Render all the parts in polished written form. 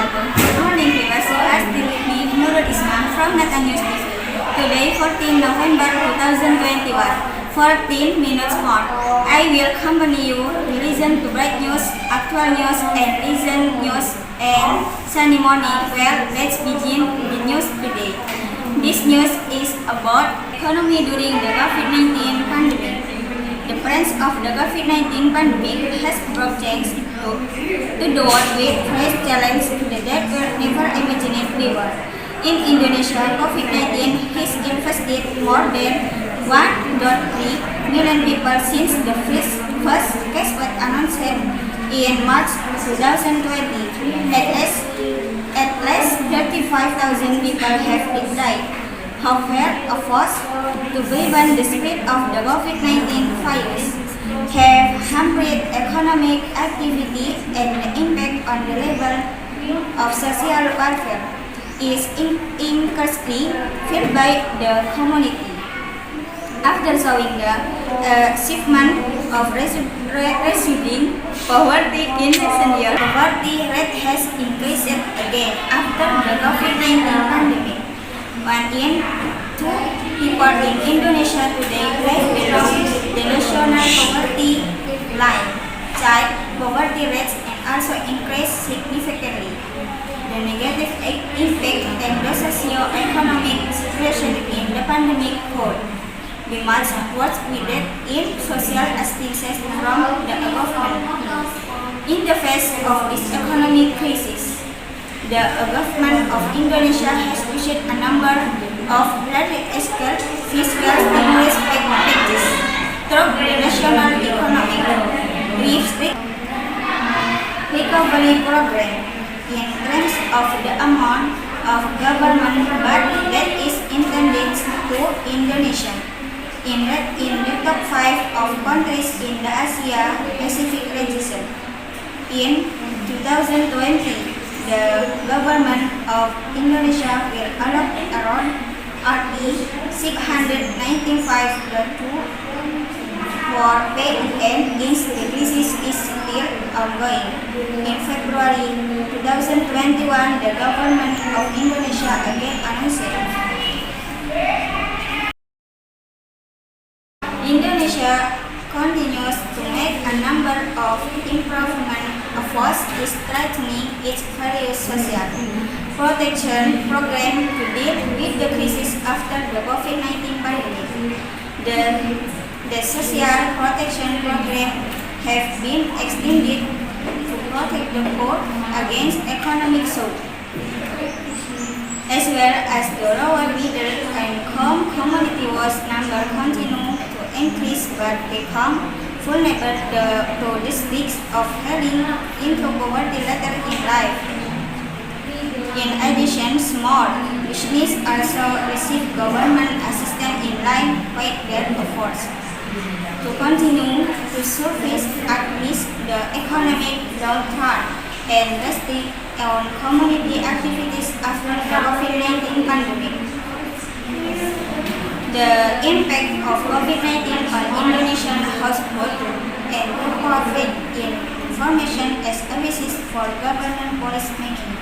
Good morning, viewers. You are still with me, Nurul Islam from Nata News TV. Today, 14 November 2021, 14 minutes more. I will accompany you to listen to bright news, actual news, and recent news and sunny morning. Well, let's begin the news today. This news is about economy during the COVID-19 pandemic. The trends of the COVID-19 pandemic has brought change to the world with fresh challenge that were never imagined before. In Indonesia, COVID-19 has infested more than 1.3 million people since the first case was announced in March 2020. At least 35,000 people have died. However, efforts to prevent the spread of the COVID-19 virus have hampered economic activity, and the impact on the level of social welfare is increasingly felt by the community. After showing the achievement of reducing poverty in recent years, poverty rate has increased again after the COVID-19 pandemic. 1 in 2 people in Indonesia today live below the national poverty line. Child poverty rates also increased significantly. The negative impact and the socio-economic situation in the pandemic could be much worse without in social assistance from the government. In the face of this economic crisis, the government of Indonesia has issued a number of large-scale fiscal stimulus packages through the national economic recovery program in terms of the amount of government that is intended to Indonesia. In the top 5 of countries in the Asia Pacific region. In 2020, the government of Indonesia will allocate around Rp695 for pay and against the crisis is still ongoing. In February 2021, the government of Indonesia again announced Indonesia continues to make a number of improvement efforts in strengthening its various social protection programs to deal with the crisis after the COVID-19 pandemic. The social protection program have been extended to protect the poor against economic shock, as well as the lower middle income community whose number continue to increase but become vulnerable to the risks of heading into poverty later in life. In addition, small businesses also receive government assistance in line with their efforts to continue to surface at least the economic downturn and restrict on community activities after the COVID-19 pandemic. The impact of COVID-19 on Indonesian households and corporate information as a basis for government policy making.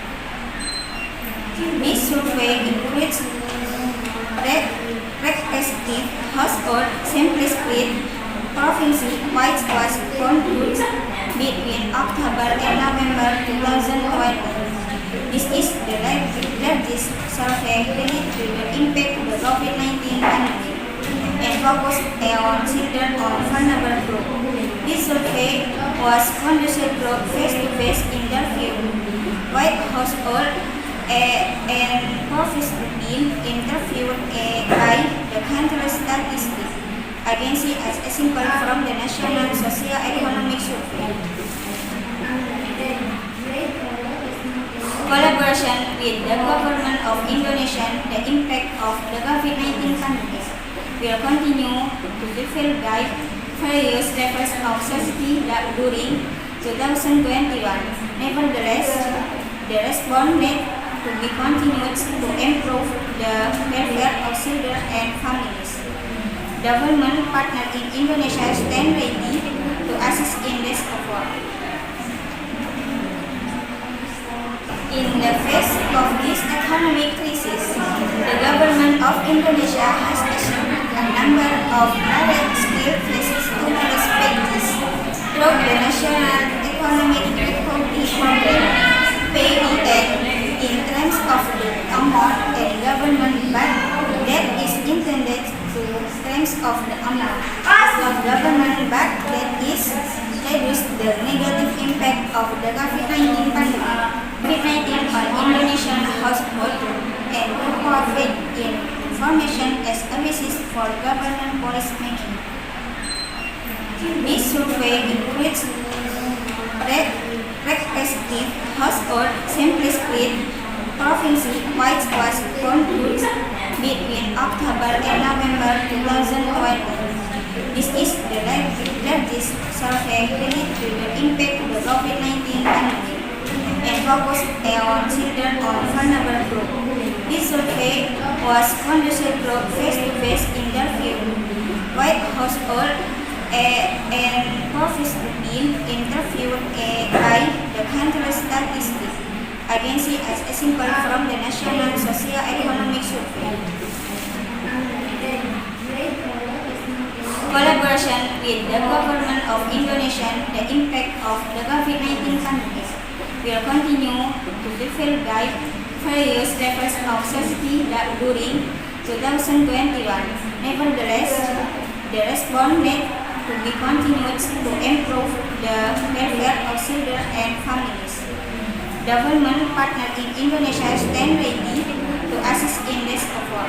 This survey includes representative household sample split province-wide was conducted between October and November 2020. This is the largest survey related to the impact of the COVID-19 pandemic and focused on children or vulnerable groups. This survey was conducted through face-to-face interview with household and province interviewed by the country's statistics agency as a sample from the National Socio-Economic Survey. Collaboration with the government of Indonesia, the impact of the COVID-19 pandemic will continue to develop guide various levels of society during 2021. Nevertheless, the response need to be continued to improve the welfare of children and families. Government partners in Indonesia stand ready to assist in this effort. In economic crisis, the government of Indonesia has assumed a number of large-scale phases to respect this. Through the National Economic Recovery Program (PEN), in terms of the amount and government that is intended to terms of the amount of government that is reduce the negative impact of the COVID-19 pandemic on Indonesian household and provide information as a basis for government policy making. This survey includes representative household sample split province-wide was conducted between October and November 2020. This is the largest survey related to the impact of the COVID-19 pandemic and focused on children on vulnerable groups. This survey was conducted through face-to-face interview, with household and province interviewed by the country's statistics agency as a sample from the National Socio-Economic Survey. Collaboration with the government of Indonesia, the impact of the COVID-19 pandemic will continue to develop various levels of safety during 2021. Nevertheless, the response needs to be continued to improve the welfare of children and families. Government partners in Indonesia stand ready to assist in this effort.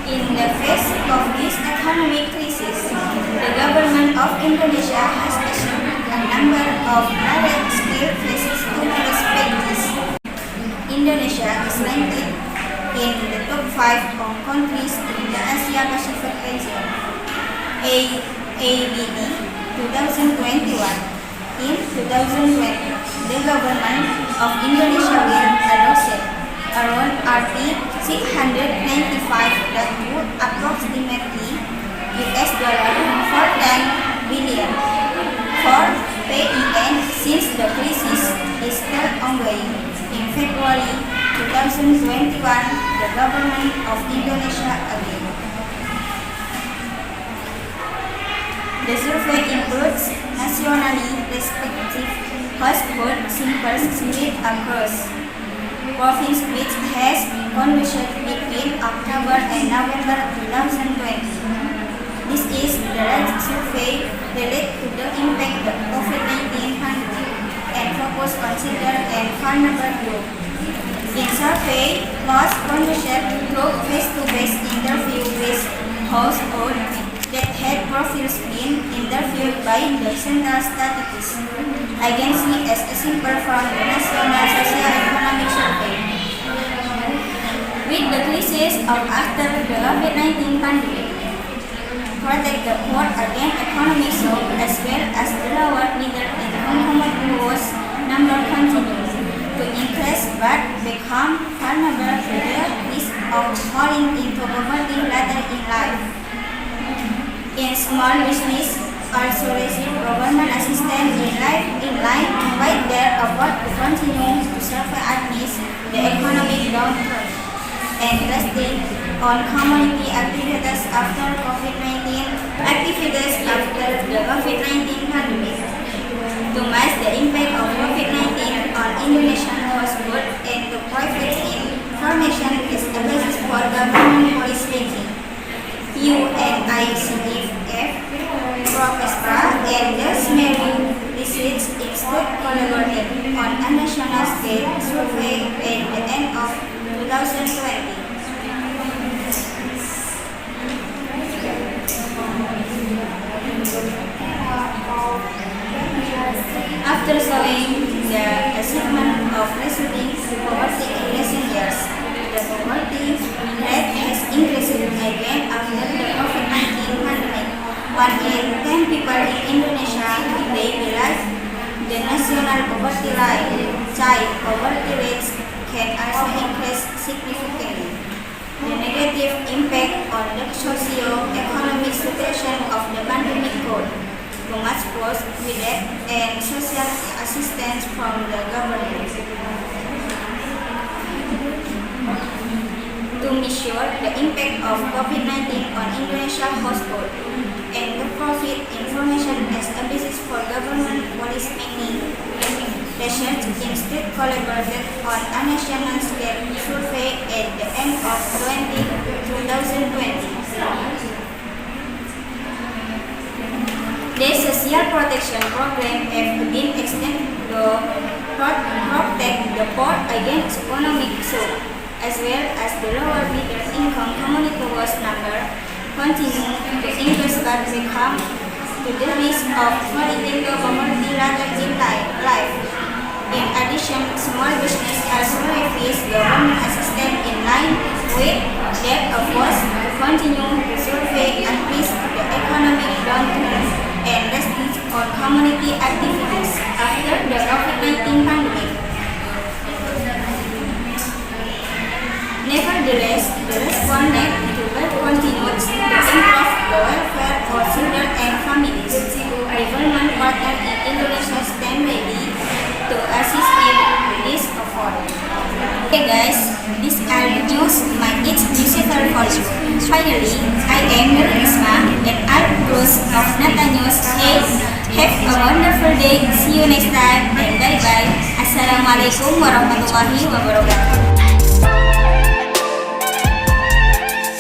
In the face of this economic crisis, the government of Indonesia has assumed a number of large-scale phases to respect this. Indonesia is ranked in the top 5 of countries in the Asia Pacific region. ABD 2021. In 2020, the government of Indonesia will adopt around Rp 695 that would approximately $410 billion for PEN since the crisis is still ongoing. In February 2021, the government of Indonesia agreed. The survey includes nationally respective household samples split across province which has been conducted between October and November 2020. This is the largest survey related to the impact of COVID-19 pandemic and focus on children and vulnerable groups. In survey was conducted through face-to-face interview with households that had profils been interviewed by the Central Statistics Agency as a sample from the National Socio-Economic Survey. With the crisis of after the COVID-19 pandemic, protect the poor against economic shock as well as the lower middle income households number continues to increase but become vulnerable to the risk of falling into poverty later in life. In small business also receive government assistance in line with their effort to continue to survive amidst the economic downturn and resting on community activities after the COVID-19 pandemic. To match the impact of COVID-19 on Indonesian households and to provide information is the basis for government policy making. UNICEF, Professor and Mary Research Institute collaborated on a national scale survey at the end of 2020. After showing the achievement of reducing poverty in recent years, the poverty rate has increased again after the COVID-19 pandemic. 1 in 10 people in Indonesia today below the national poverty line. Child poverty rates can also increase significantly. The negative impact on the socio-economic situation of the pandemic called too much cost with debt and social assistance from the government. to measure the impact of COVID-19 on Indonesia household and to provide information as a basis for government policy making. Research Institute collaborated on a national scale survey at the end of 2020. The social protection program have been extended to protect the poor against economic shock, as well as the lower middle income community whose number continue to increase but become to the risk of falling to poverty later in life. In addition, small business also receive government assistance in line with that efforts to continue to survey and face the economic downturn and restrict on community activities after the COVID-19 pandemic. Nevertheless, the respondent will continue to improve the welfare of children and families. Government partners in Indonesia stand ready to assist in this effort. Okay guys, these are the news my kids newsletter for you. Finally, I am Nurul Isma and I'm host of Nata News. Hey, have a wonderful day. See you next time and bye bye. Assalamualaikum warahmatullahi wabarakatuh.